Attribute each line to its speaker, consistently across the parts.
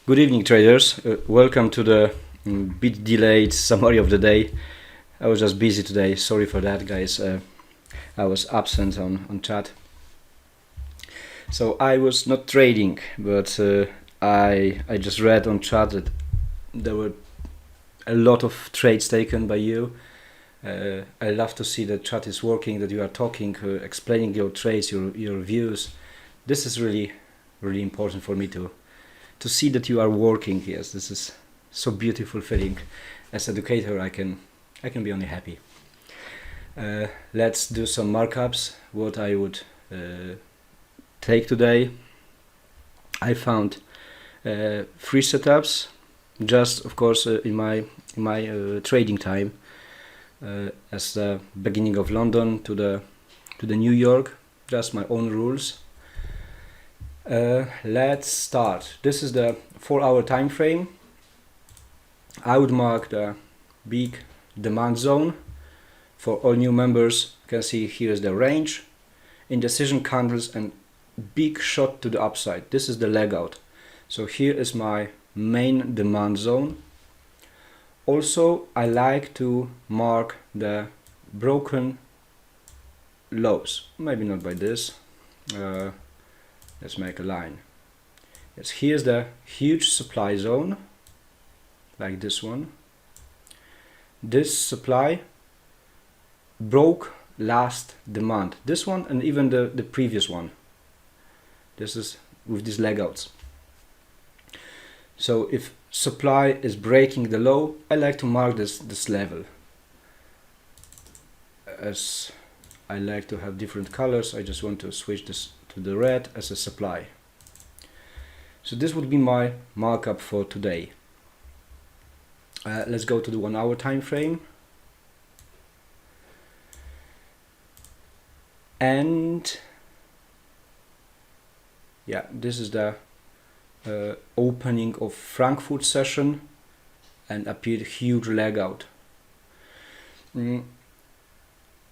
Speaker 1: Good evening, traders. Welcome to the bit delayed summary of the day. I was just busy today. Sorry for that, guys. I was absent on chat. So I was not trading, but I just read on chat that there were a lot of trades taken by you. I love to see that chat is working, that you are talking, explaining your trades, your views. This is really important for me to see that you are working. Yes, this is so beautiful feeling. As educator, I can be only happy. Let's do some markups. What I would take today. I found 3 setups, just of course in my trading time, as the beginning of London to the New York. Just my own rules. Let's start. This is the 4-hour time frame. I would mark the big demand zone. For all new members, you can see here is the range, indecision candles and big shot to the upside. This is the leg out. So here is my main demand zone. Also, I like to mark the broken lows. Maybe not by this. Let's make a line. Yes, here's the huge supply zone, like this one. This supply broke last demand. This one and even the previous one. This is with these leg outs. So if supply is breaking the low, I like to mark this level. As I like to have different colors, I just want to switch this to the red as a supply. So this would be my markup for today. Let's go to the 1-hour time frame. And yeah, this is the opening of Frankfurt session and appeared huge leg out.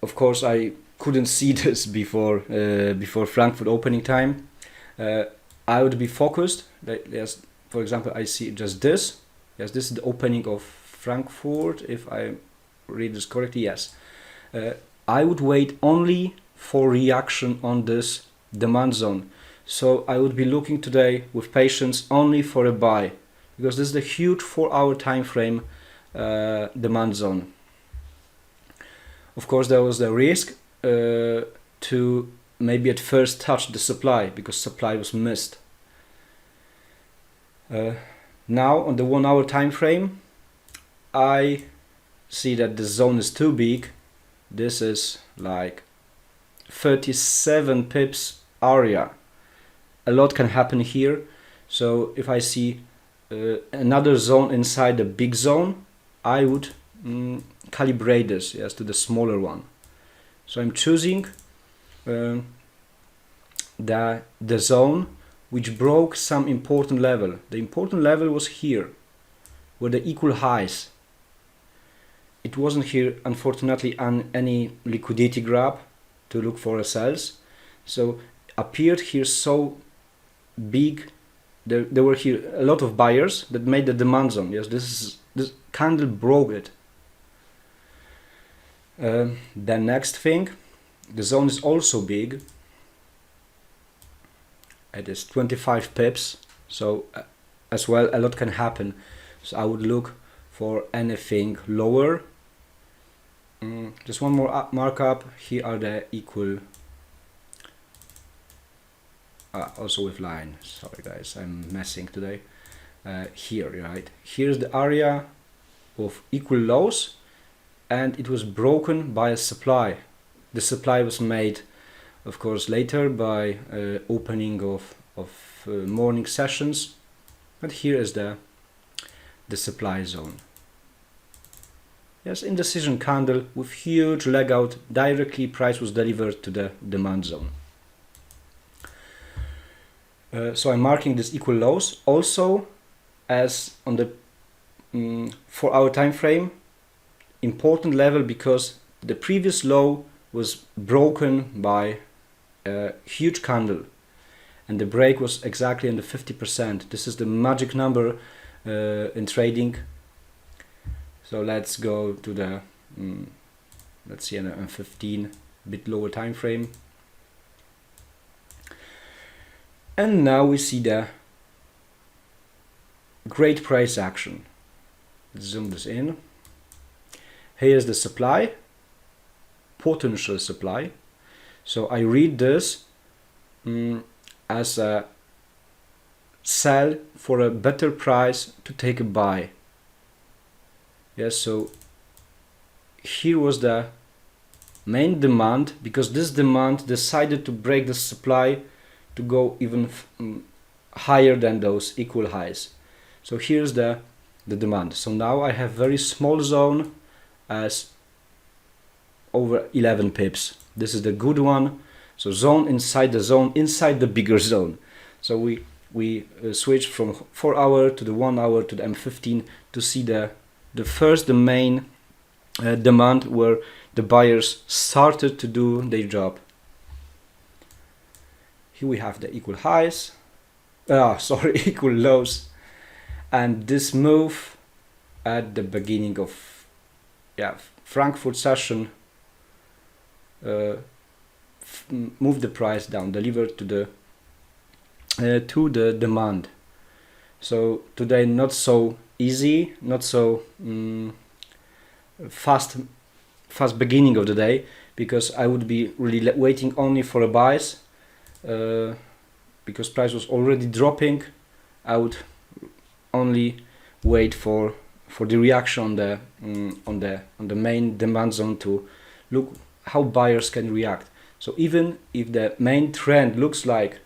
Speaker 1: Of course, I couldn't see this before Frankfurt opening time. I would be focused. Yes, for example, I see just this. Yes, this is the opening of Frankfurt. If I read this correctly, yes. I would wait only for reaction on this demand zone. So I would be looking today with patience only for a buy, because this is the huge 4-hour time frame demand zone. Of course, there was the risk to maybe at first touch the supply, because supply was missed. Now on the 1-hour time frame, I see that the zone is too big. This is like 37 pips area. A lot can happen here. So if I see another zone inside the big zone, I would calibrate this, yes, to the smaller one. So I'm choosing the zone which broke some important level. The important level was here, where the equal highs. It wasn't here, unfortunately, any liquidity grab to look for a sells. So appeared here so big. There were here a lot of buyers that made the demand zone. Yes, this candle broke it. The next thing, the zone is also big. It is 25 pips, so as well a lot can happen. So I would look for anything lower. Just one more markup. Here are the equal. Also with line. Sorry guys, I'm messing today. Here, right? Here's the area of equal lows, and it was broken by a supply. The supply was made, of course, later by opening of morning sessions, but here is the supply zone. Yes, indecision candle with huge leg out. Directly price was delivered to the demand zone. So I'm marking this equal lows also as on the 4-hour time frame, important level, because the previous low was broken by a huge candle, and the break was exactly in the 50%. This is the magic number in trading. So let's go to the let's see, a 15 bit lower time frame, and now we see the great price action. Let's zoom this in. Here's the supply, potential supply. So I read this as a sell for a better price to take a buy. Yes, so here was the main demand, because this demand decided to break the supply to go even higher than those equal highs. So here's the demand. So now I have very small zone as over 11 pips. This is the good one. So zone inside the zone, inside the bigger zone. So we switch from 4 hour to the 1 hour to the M15 to see the main demand where the buyers started to do their job. Here we have the equal highs, equal lows, and this move at the beginning of Frankfurt session moved the price down, delivered to the demand. So today not so easy, not so fast beginning of the day, because I would be really waiting only for a buys, because price was already dropping. I would only wait for the reaction on the main demand zone to look how buyers can react. So even if the main trend looks like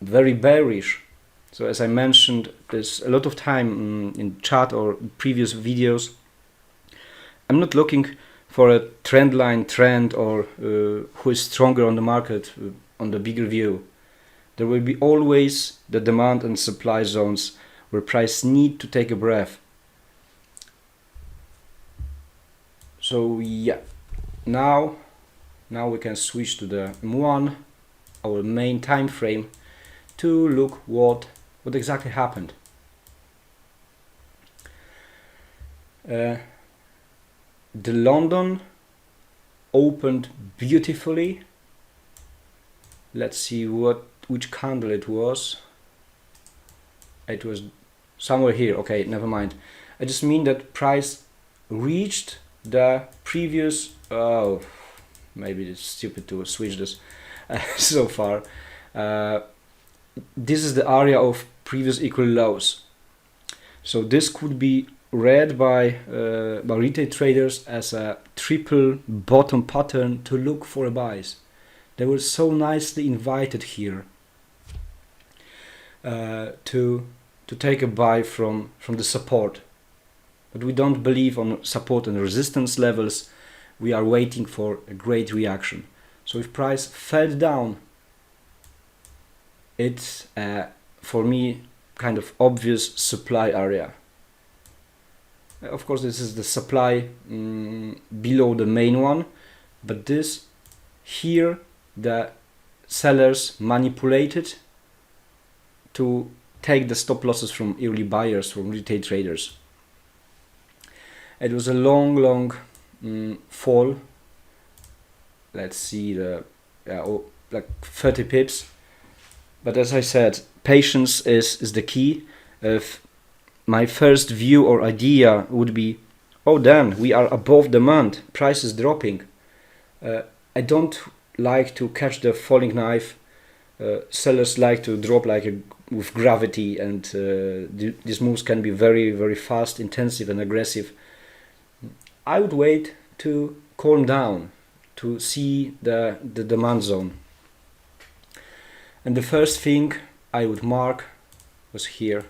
Speaker 1: very bearish, so as I mentioned, there's a lot of time in chat or previous videos, I'm not looking for a trend or who is stronger on the market on the bigger view. There will be always the demand and supply zones where price need to take a breath. So yeah, now we can switch to the M1, our main time frame, to look what exactly happened. The London opened beautifully. Let's see which candle it was. It was somewhere here. Okay, never mind. I just mean that price reached the previous. Oh, maybe it's stupid to switch this so far. This is the area of previous equal lows. So this could be read by retail traders as a triple bottom pattern to look for a buys. They were so nicely invited here to take a buy from the support, but we don't believe on support and resistance levels. We are waiting for a great reaction. So if price fell down, it's for me kind of obvious supply area. Of course, this is the supply below the main one, but this here the sellers manipulated to take the stop losses from early buyers, from retail traders. It was a long fall. Let's see like 30 pips. But as I said, patience is the key. If my first view or idea would be, oh damn, we are above demand, price is dropping. I don't like to catch the falling knife. Sellers like to drop with gravity, and these moves can be very, very fast, intensive and aggressive. I would wait to calm down, to see the demand zone. And the first thing I would mark was here.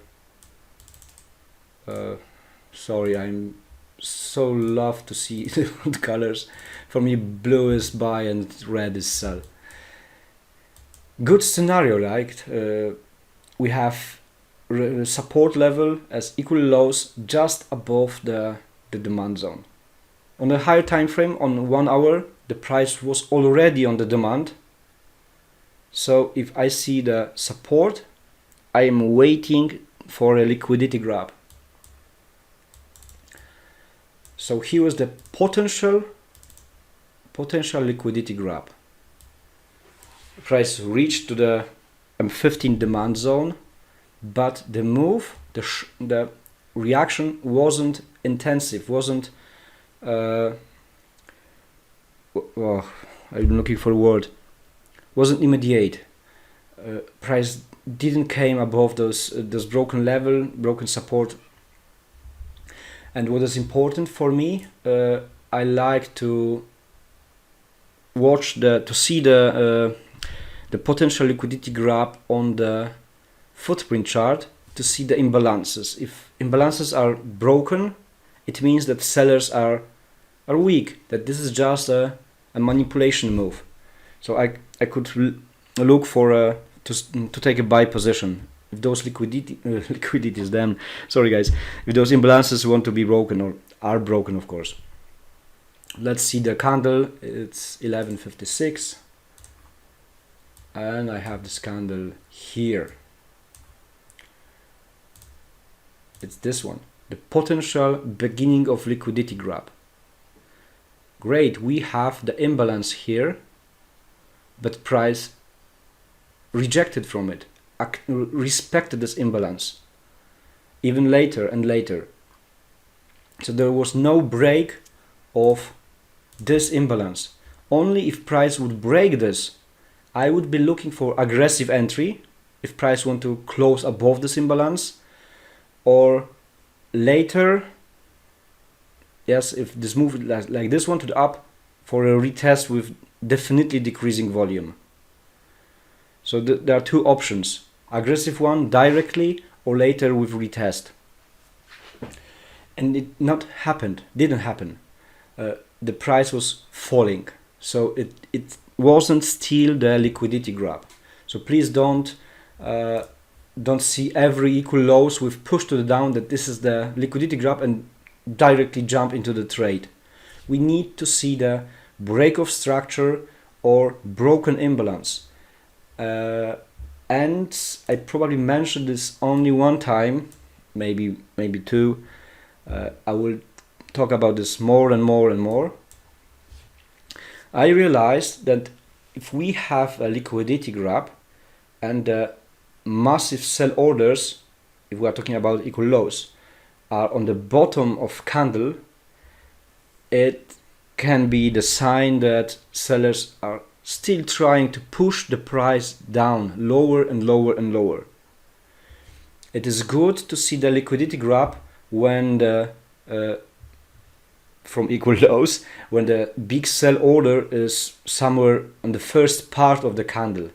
Speaker 1: Sorry, I'm so love to see different colors. For me, blue is buy and red is sell. Good scenario, right? We have support level as equal lows just above the demand zone. On a higher time frame, on 1 hour, the price was already on the demand. So if I see the support, I am waiting for a liquidity grab. So here is the potential liquidity grab. Price reached to the 15 demand zone, but the move, the reaction wasn't intensive, wasn't I'm looking for a word, wasn't immediate. Price didn't came above those broken level, broken support. And what is important for me, I like to watch to see the potential liquidity grab on the footprint chart to see the imbalances. If imbalances are broken, it means that sellers are weak, that this is just a manipulation move. So I could look for to take a buy position if those liquidities, then sorry guys, if those imbalances want to be broken or are broken, of course. Let's see the candle. It's 11:56, and I have this candle here. It's this one, the potential beginning of liquidity grab. Great, we have the imbalance here, but price rejected from it, respected this imbalance even later and later. So there was no break of this imbalance. Only if price would break this, I would be looking for aggressive entry if price want to close above this imbalance, or later, yes, if this move like this one to the up, for a retest with definitely decreasing volume. So there are two options, aggressive one directly or later with retest. And it didn't happen. The price was falling, so it wasn't still the liquidity grab. So please don't see every equal lows with push to the down that this is the liquidity grab and directly jump into the trade. We need to see the break of structure or broken imbalance. And I probably mentioned this only one time, maybe two. I will talk about this more and more and more. I realized that if we have a liquidity grab and massive sell orders, if we are talking about equal lows, are on the bottom of candle, it can be the sign that sellers are still trying to push the price down lower and lower and lower. It is good to see the liquidity grab when the from equal lows, when the big sell order is somewhere on the first part of the candle.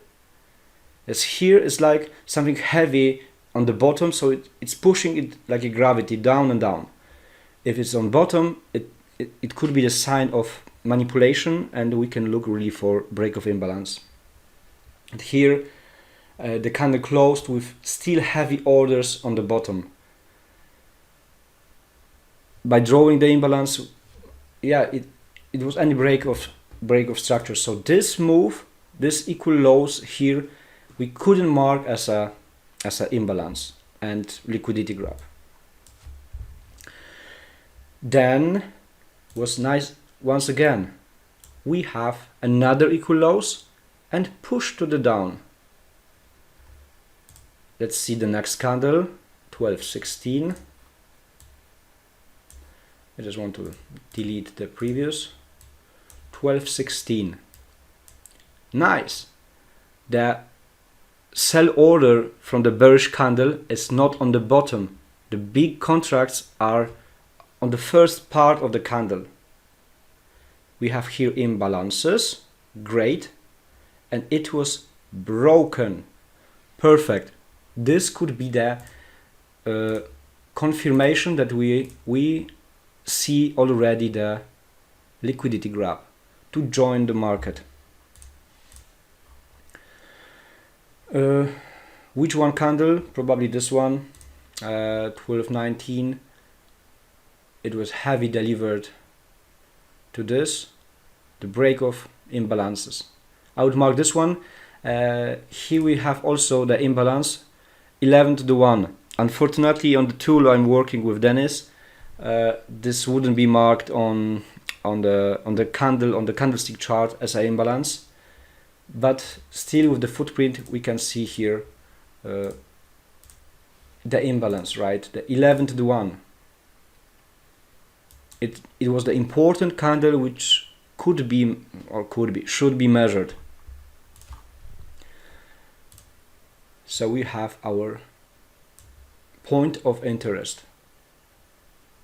Speaker 1: As here is like something heavy on the bottom, so it's pushing it like a gravity down and down. If it's on bottom, it could be the sign of manipulation, and we can look really for break of imbalance. And here the candle closed with still heavy orders on the bottom. By drawing the imbalance, yeah, it was any break of structure. So this move, this equal lows here, we couldn't mark as a imbalance and liquidity grab. Then was nice, once again we have another equal lows and push to the down. Let's see the next candle, 12:16. I just want to delete the previous. 12:16. Nice. The sell order from the bearish candle is not on the bottom. The big contracts are on the first part of the candle. We have here imbalances. Great. And it was broken. Perfect. This could be the confirmation that we see already the liquidity grab to join the market. Which one candle? Probably this one, 12:19. It was heavy delivered to this, the break of imbalances. I would mark this one Here we have also the imbalance 11:1. Unfortunately, on the tool I'm working with, Dennis, this wouldn't be marked on the candlestick chart as an imbalance, but still with the footprint we can see here the imbalance, right? The 11:1. It was the important candle which should be measured. So we have our point of interest.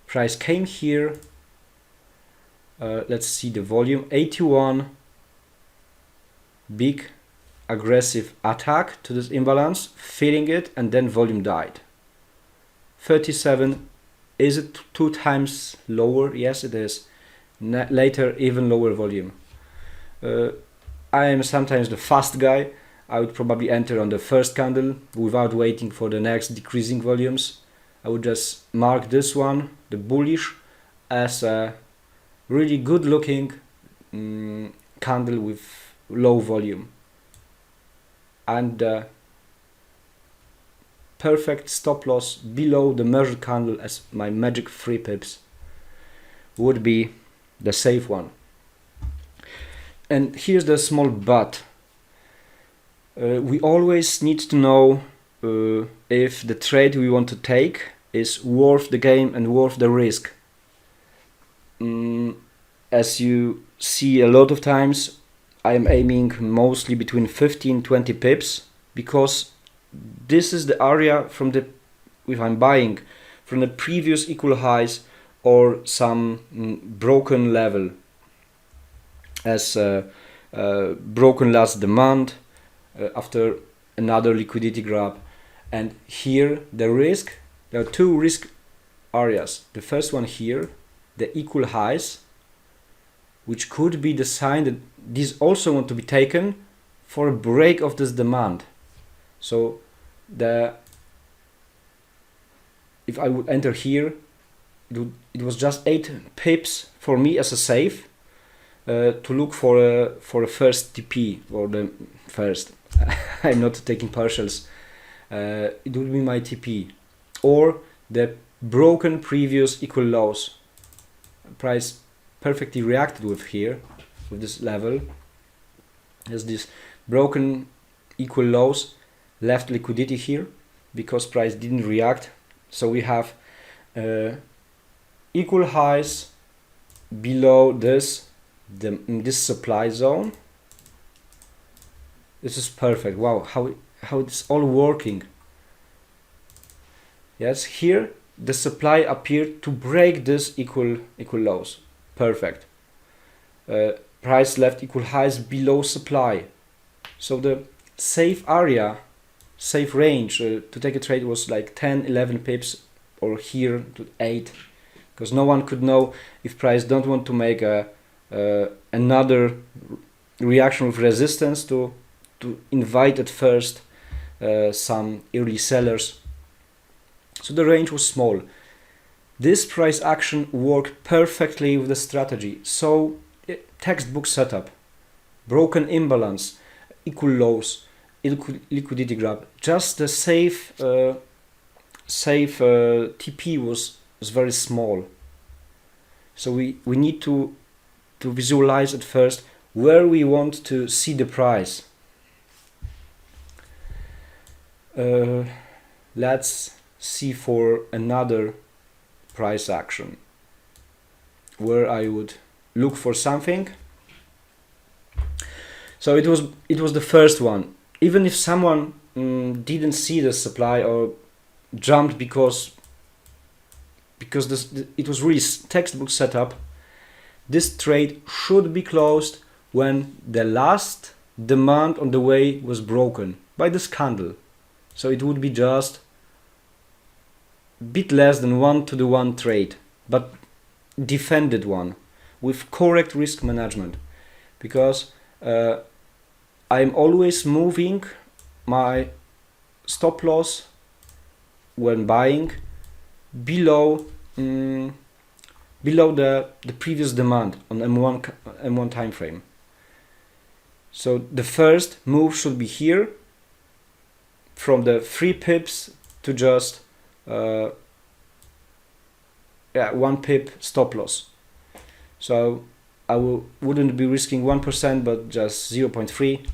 Speaker 1: Price came here. Let's see the volume. 81. Big aggressive attack to this imbalance, filling it, and then volume died. 37. Is it 2 times lower? Yes, it is. Later, even lower volume. I am sometimes the fast guy. I would probably enter on the first candle without waiting for the next decreasing volumes. I would just mark this one, the bullish, as a really good looking candle with low volume. And perfect stop loss below the measured candle as my magic 3 pips would be the safe one. And here's the small but. We always need to know if the trade we want to take is worth the game and worth the risk. As you see a lot of times, I am aiming mostly between 15 and 20 pips, because this is the area if I'm buying from the previous equal highs or some broken level, as broken last demand after another liquidity grab. And here there are 2 risk areas. The first one here, the equal highs, which could be the sign that these also want to be taken for a break of this demand. So if I would enter here, it was just 8 pips for me as a safe to look for a first TP, or the first. I'm not taking partials. It would be my TP, or the broken previous equal lows. Price perfectly reacted with this level, as this broken equal lows left liquidity here because price didn't react. So we have equal highs below this supply zone. This is perfect. Wow, how it's all working. Yes, here the supply appeared to break this equal lows. Perfect. Price left equal highs below supply. So the safe area, safe range to take a trade was like 10, 11 pips, or here to 8, because no one could know if price don't want to make another reaction with resistance to invite at first some early sellers. So the range was small. This price action worked perfectly with the strategy. So textbook setup, broken imbalance, equal lows, liquidity grab. Just the safe TP was very small. So we need to visualize at first where we want to see the price. Let's see for another price action where I would look for something. So it was the first one. Even if someone didn't see the supply or jumped because it was really textbook setup, this trade should be closed when the last demand on the way was broken by this candle. So it would be just a bit less than 1-to-1 trade, but defended one with correct risk management, because I'm always moving my stop loss when buying below the previous demand on M1 time frame. So the first move should be here, from the 3 pips to just 1 pip stop loss. So I wouldn't be risking 1%, but just 0.3,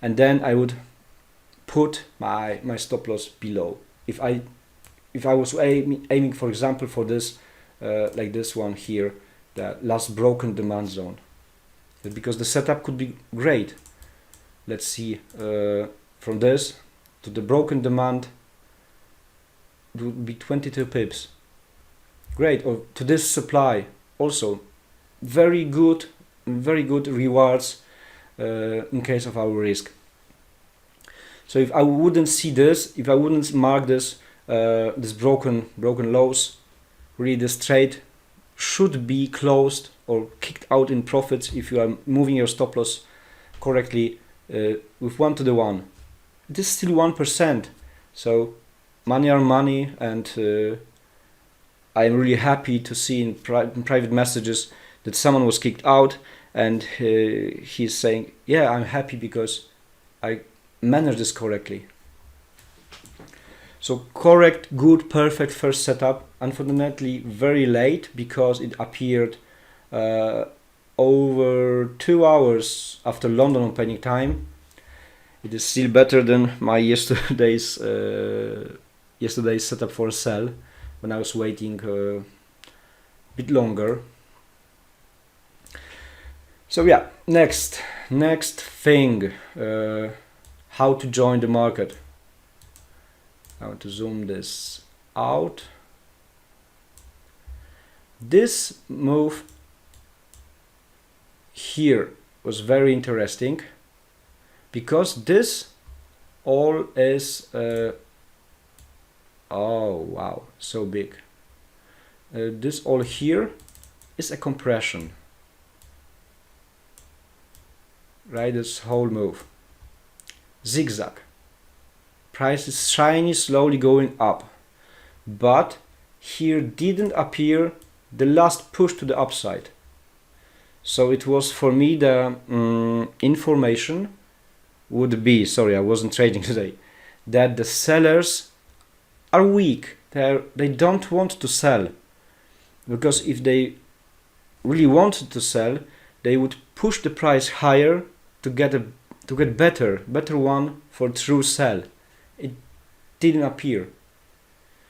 Speaker 1: and then I would put my stop loss below. If I was aiming, for example, for this like this one here, the last broken demand zone, because the setup could be great. Let's see, from this to the broken demand, it would be 22 pips. Great. Or to this supply also very good rewards in case of our risk. So if I wouldn't see this, if I wouldn't mark this this broken lows, really this trade should be closed or kicked out in profits if you are moving your stop loss correctly with 1:1. It is still 1%, so money are money, and I'm really happy to see in private messages that someone was kicked out, and he's saying, yeah, I'm happy because I managed this correctly. So correct, good, perfect first setup. Unfortunately very late, because it appeared over 2 hours after London opening time. It is still better than my yesterday's setup for a sell, when I was waiting a bit longer. So yeah, next thing, how to join the market. I want to zoom this out. This move here was very interesting, because this all is oh wow, so big. This all here is a compression, right? This whole move, zigzag. Price is shiny, slowly going up, but here didn't appear the last push to the upside. So it was, for me, the information would be, sorry, I wasn't trading today, that the sellers are weak. They don't want to sell, because if they really wanted to sell, they would push the price higher to get better one for true sell. It didn't appear.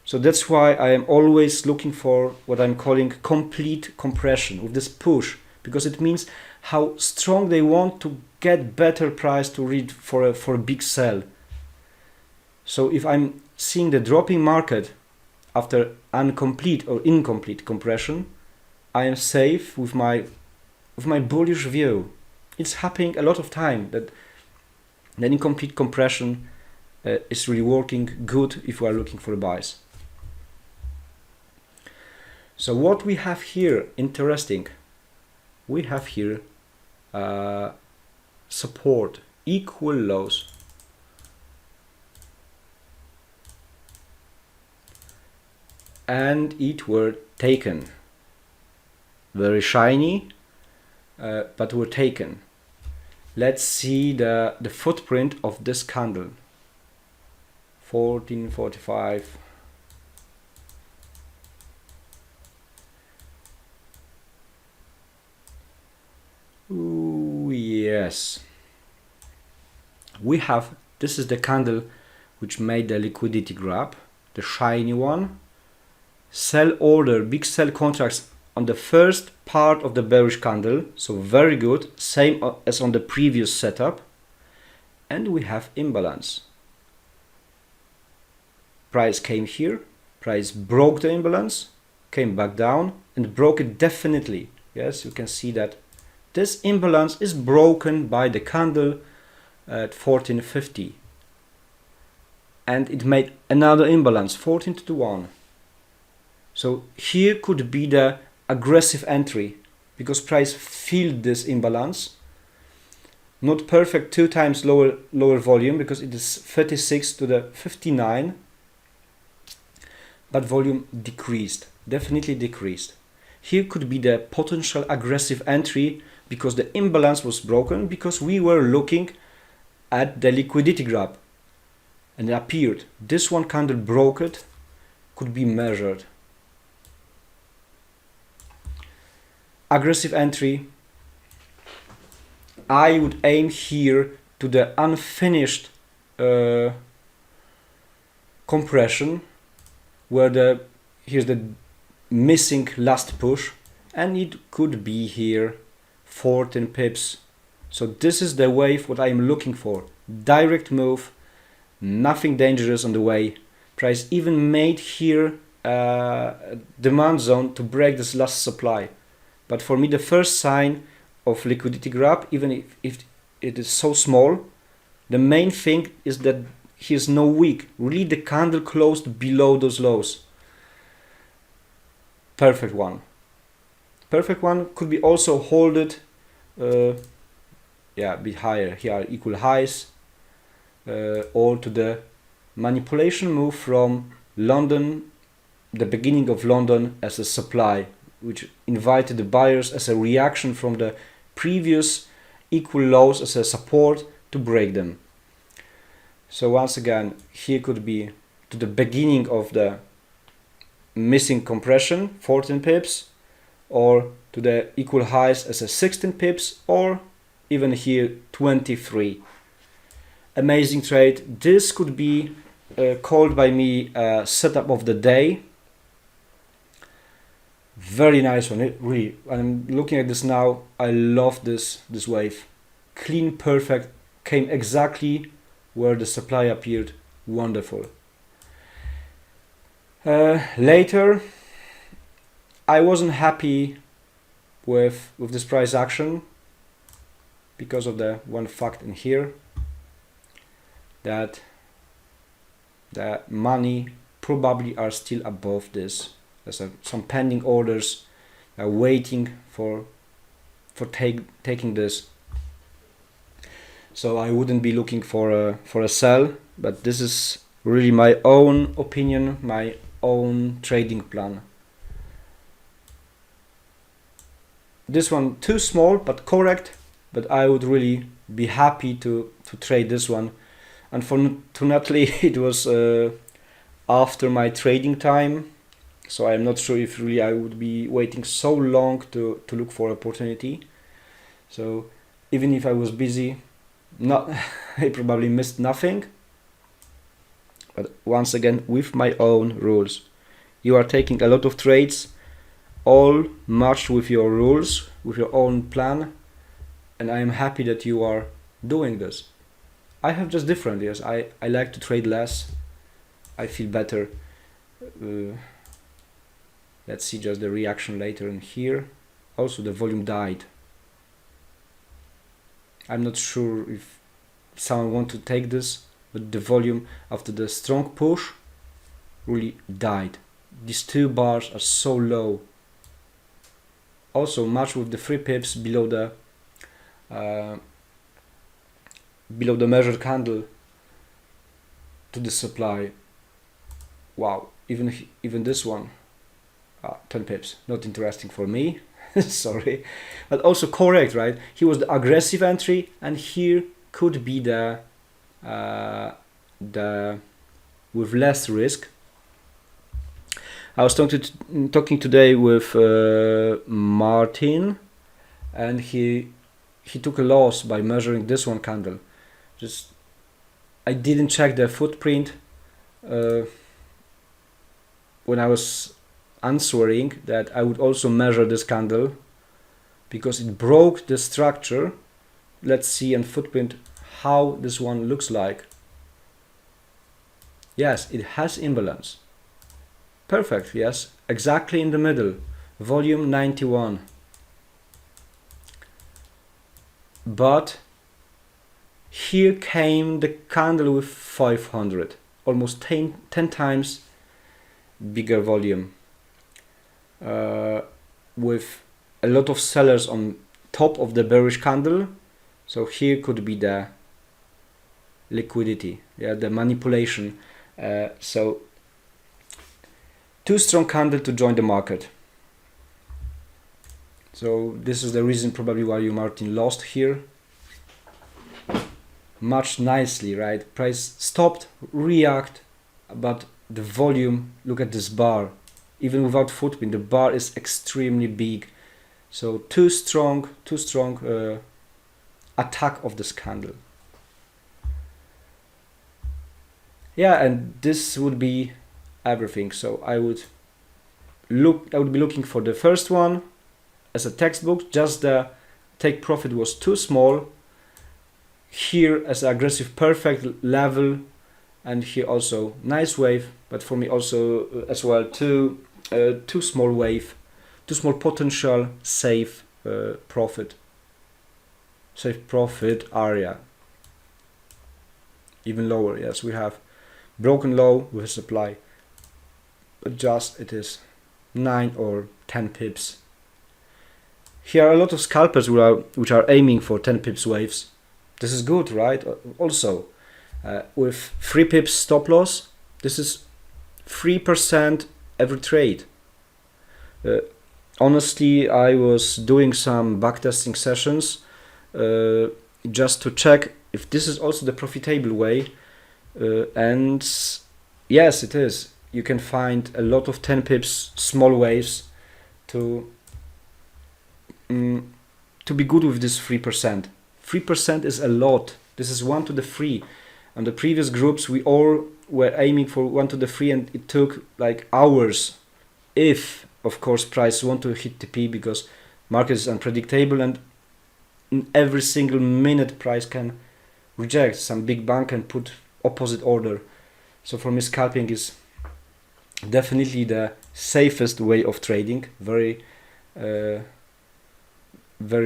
Speaker 1: So that's why I am always looking for what I'm calling complete compression with this push, because it means how strong they want to get better price to read for a big sell. So if I'm seeing the dropping market after incomplete compression, I am safe with my bullish view. It's happening a lot of time that the incomplete compression is really working good if we are looking for buys. So what we have here, interesting, we have here support, equal lows. And it were taken. Very shiny, but were taken. Let's see the footprint of this candle. 1445. Ooh, yes. We have, this is the candle which made the liquidity grab, the shiny one. Sell order, big sell contracts on the first part of the bearish candle, so very good, same as on the previous setup. And we have imbalance. Price came here, price broke the imbalance, came back down and broke it definitely. Yes, you can see that this imbalance is broken by the candle at 1450. And it made another imbalance, 14:1. So here could be the aggressive entry, because price filled this imbalance. Not perfect, 2 times lower volume, because it is 36 to the 59. But volume decreased, definitely decreased. Here could be the potential aggressive entry because the imbalance was broken, because we were looking at the liquidity grab and it appeared. This one candle broke it, could be measured. Aggressive entry. I would aim here to the unfinished compression, where here's the missing last push, and it could be here 14 pips. So this is the wave what I'm looking for. Direct move, nothing dangerous on the way. Price even made here demand zone to break this last supply. But for me, the first sign of liquidity grab, even if it is so small, the main thing is that here's no wick. Really, the candle closed below those lows. Perfect one. Perfect one could be also holded, yeah, a bit higher. Here are equal highs, or to the manipulation move from London, the beginning of London as a supply, which invited the buyers as a reaction from the previous equal lows as a support to break them. So once again, here could be to the beginning of the missing compression, 14 pips, or to the equal highs as a 16 pips, or even here 23. Amazing trade. This could be called by me setup of the day. Very nice one. Really, I'm looking at this now. I love this wave. Clean, perfect, came exactly where the supply appeared. Wonderful. Later, I wasn't happy with this price action because of the one fact in here, that the money probably are still above this. There's some pending orders waiting for taking this. So I wouldn't be looking for a sell, but this is really my own opinion, my own trading plan. This one too small but correct, but I would really be happy to trade this one. Unfortunately, it was after my trading time, so I'm not sure if really I would be waiting so long to look for opportunity. So even if I was busy, I probably missed nothing. But once again, with my own rules. You are taking a lot of trades, all matched with your rules, with your own plan, and I am happy that you are doing this. I have just different, yes. I like to trade less. I feel better. Let's see just the reaction later in here. Also, the volume died. I'm not sure if someone want to take this, but the volume after the strong push really died. These two bars are so low. Also match with the 3 pips below the measured candle to the supply. Wow, even this one, 10 pips, not interesting for me. Sorry, but also correct, right? Here was the aggressive entry, and here could be the with less risk. I was talking today with Martin, and he took a loss by measuring this one candle. Just I didn't check the footprint when I was answering that I would also measure this candle because it broke the structure. Let's see on footprint how this one looks like. Yes, it has imbalance. Perfect, yes, exactly in the middle. Volume 91. But here came the candle with 500, almost 10 times bigger volume, with a lot of sellers on top of the bearish candle. So here could be the liquidity, yeah, the manipulation. So too strong candle to join the market. So this is the reason probably why you Martin lost here. Much nicely, right? Price stopped, react, but the volume, look at this bar. Even without footprint, the bar is extremely big. So too strong attack of this candle. Yeah, and this would be everything. So I would be looking for the first one as a textbook. Just the take profit was too small. Here as aggressive perfect level, and here also nice wave, but for me also as well too small wave, too small potential, safe profit area. Even lower, yes, we have broken low with a supply, but just it is 9 or 10 pips. Here are a lot of scalpers which are aiming for 10 pips waves. This is good, right? Also, with 3 pips stop loss, this is 3% every trade. Honestly, I was doing some backtesting sessions just to check if this is also the profitable way, and yes, it is. You can find a lot of 10 pips small waves to be good with this 3%. 3% is a lot. This is 1 to the 3. On the previous groups, we all were aiming for 1 to the 3, and it took like hours. If, of course, price want to hit TP, because market is unpredictable, and in every single minute price can reject some big bank and put opposite order. So for me, scalping is definitely the safest way of trading. Very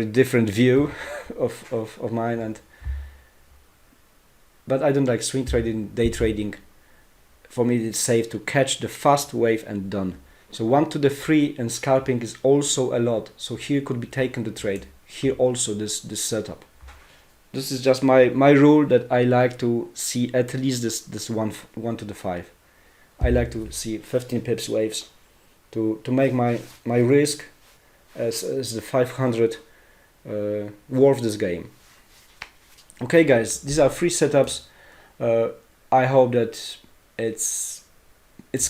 Speaker 1: different view of mine, but I don't like swing trading, day trading. For me, it's safe to catch the fast wave and done. So 1 to the 3 and scalping is also a lot. So here could be taken the trade. Here also this setup. This is just my rule, that I like to see at least this 1 to the 5. I like to see 15 pips waves to make my risk as the 500 worth this game. Okay guys, these are 3 setups. I hope that it's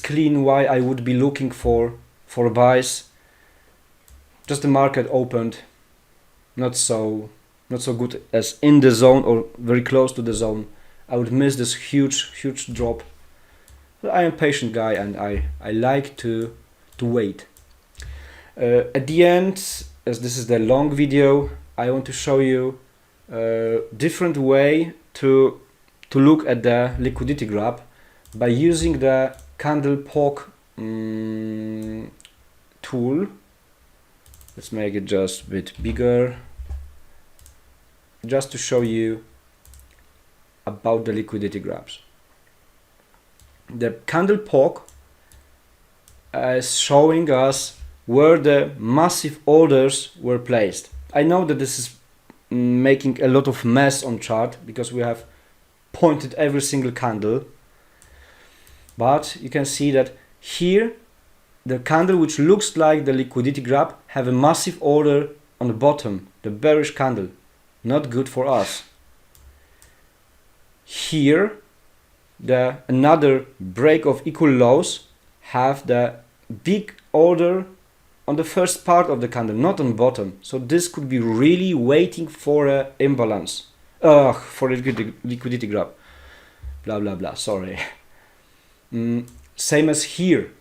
Speaker 1: clean why I would be looking for buys. Just the market opened not so good as in the zone or very close to the zone. I would miss this huge drop. But I am a patient guy, and I like to wait. At the end, as this is the long video, I want to show you a different way to look at the liquidity graph by using the candle poke tool. Let's make it just a bit bigger, just to show you about the liquidity graphs. The candle poke is showing us where the massive orders were placed. I know that this is making a lot of mess on chart, because we have pointed every single candle, but you can see that here the candle which looks like the liquidity graph have a massive order on the bottom, the bearish candle. Not good for us. Here the another break of equal lows have the big order on the first part of the candle, not on bottom. So this could be really waiting for a imbalance, for liquidity graph, blah blah blah, sorry. Same as here.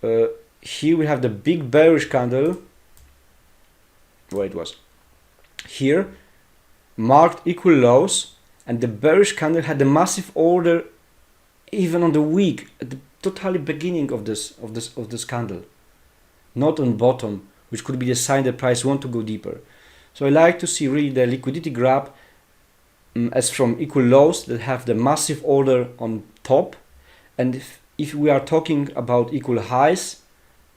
Speaker 1: Here we have the big bearish candle, where it was here, marked equal lows, and the bearish candle had a massive order even on the week, at the totally beginning of this candle, not on bottom, which could be the sign the price want to go deeper. So I like to see really the liquidity graph as from equal lows that have the massive order on top, and if we are talking about equal highs,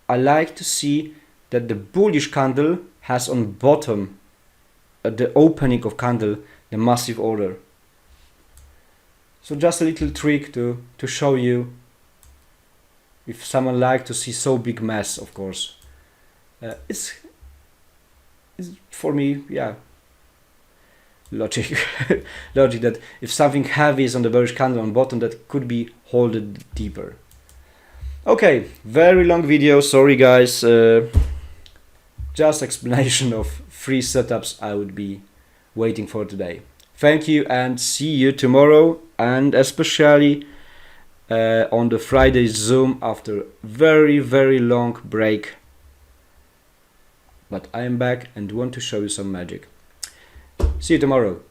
Speaker 1: I like to see that the bullish candle has on bottom, at the opening of candle, the massive order. So just a little trick to show you, if someone like to see so big mess, of course. It's for me, yeah, logic. Logic that if something heavy is on the bearish candle on bottom, that could be holded deeper. Okay, very long video, sorry guys, just explanation of 3 setups I would be waiting for today. Thank you and see you tomorrow, and especially on the Friday Zoom after very long break. But I am back and want to show you some magic. See you tomorrow.